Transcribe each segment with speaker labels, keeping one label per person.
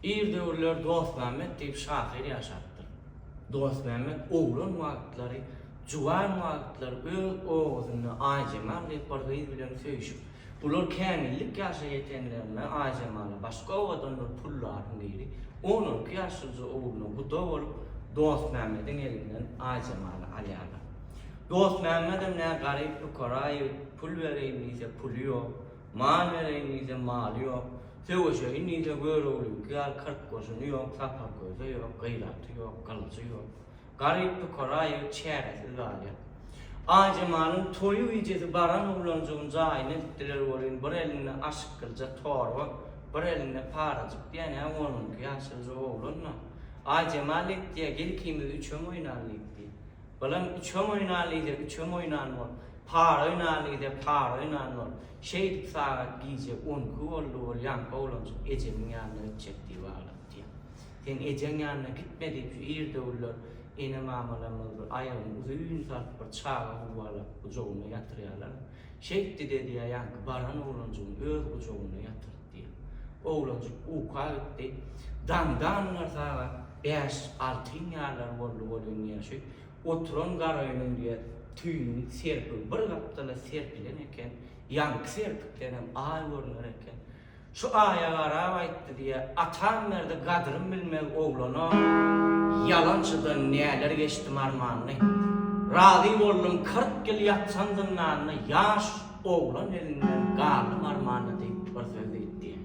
Speaker 1: Bir dövrler Dost Mehmet deyip şahir yaşattır. Dost Mehmet oğlun vakitleri, juvar vakitleri öz oğuzunu Aycemal deyip bargayız bilen söyüşüp. Ular kamillik yaşa yetenlerine Aycemal'a başka oğadanlar pullarını deyri. Onun kıyaşıcı oğlunu bu da olup Dost Mehmet'in elinden Aycemal'a alyarlar. Dost Mehmet'im ne garip bir korayı, pul vereyim neyse pulu yok, mal vereyim neyse malı yok. Söğüşe neyse böyle oluyor, gel 40 gözünü yok, sapar gözü yok, gıyratı yok, kılıcı yok. Garip bir korayı çeresiz alıyor. Aycemal'ın toyu iyicesi baran oğlancığın cahine diktiler olayın, bir eline aşk kılca torba, bir eline paracık yani onun kıyaşıcı oğlunla. Aycemal diye gel kimiz üçüm oynarlık diye. Balam üçüm oynarlıydı, üçüm oynarlar. Par oynarlıydı, par oynarlar. Şeydik sağa giyce unku olur, yankı oğlancık ecemin yanına çektiği varlık diye. Sen ecen yanına gitmedi, şu irde olur. Ene mamalarımızdır, ayağını uzun sarpır, çağa huvalar, ucuğuna yatırıyorlar. Şeyhti dedi ya yankı, baran oğlancığın öz ucuğuna yatır diye. Oğlancık uka gitti, dandanlar sağa, 5-6 yerler volun yaşıyor. Oturan garayının diye tüyünü serpil, bir kaptala serpilen eken, yankı serpiklenem ay görünür eken. Şu aya garaydı diye, atam verdi kadrım bilmez oğlana, yalancıdan neler geçtim armağanını. Razı oldum 40 yıl yatsan zınnanını, yaş oğlan elinden kaldım armağanını deyip bir söz etti.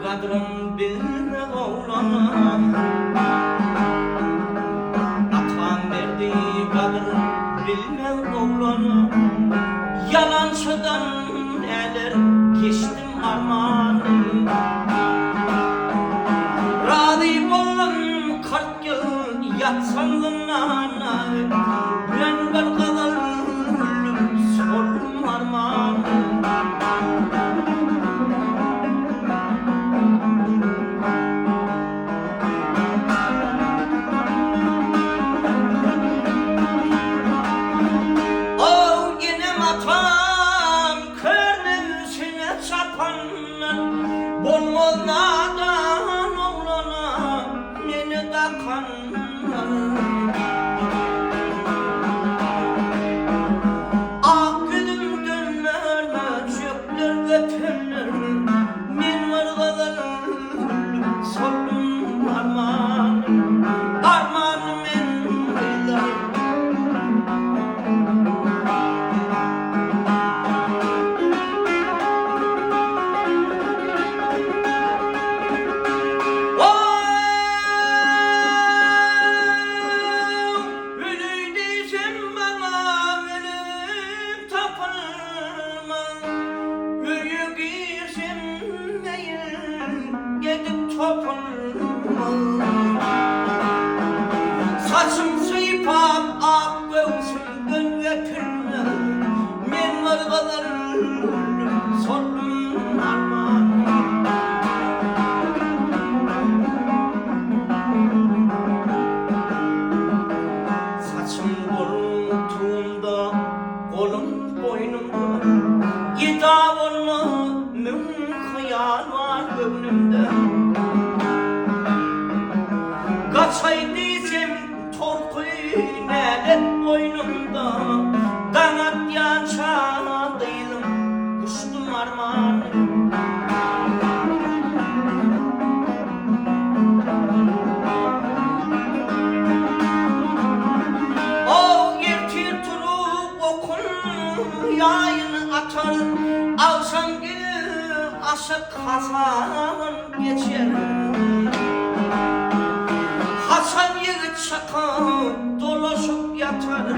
Speaker 1: Kadrım bilme oğlana, atam verdi kadrım bilme oğlana. Yalancıdan neler geçtim armağanı. Razı oldum 40 yıl yatsam zınnana. Ben bir kadar sordum armağanı. Bolmaz nadan oğlana, nene takanlar. Ak gülüm dönmerler, çöpler götürler. Men var kadar soldum armağanım, armağanım en güzel. Saçım sıypap ak göğsümden öpülme. Men var kadar sordum armağanım. Saçım koltuğumda, kolum boynumda. Yeda olma müm hayal var gönlümde. Kaçay diyeceğim torku nelet boynumda. Kanat yançadıydım, kuştum armağanım. O yertir turup okun yayını atar. Alsam gelir aşık Hasan geçer. Hasan yigit şakam dolaşıp yatar.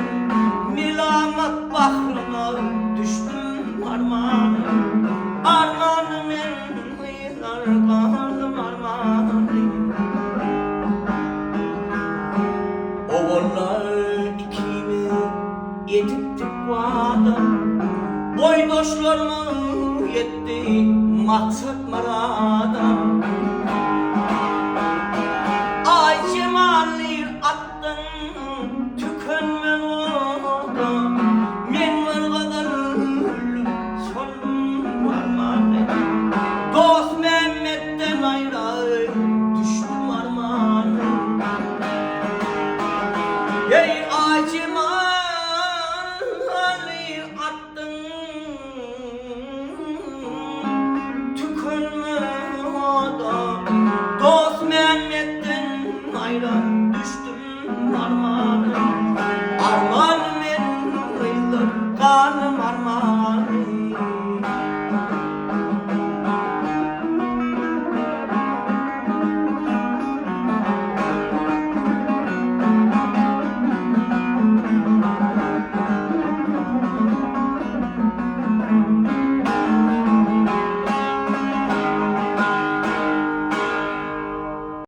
Speaker 1: Milamat bahrına düştüm armağanım. Armağanım en hıyar kaldım armağanım. Oğullar Doşlarıma yetti maksat maradım. Ay cemallir attın tükenmen oldu. Men var kadar sonum varmadı. Dost Mehmet'ten ayrı düştüm armağanım. Ey acım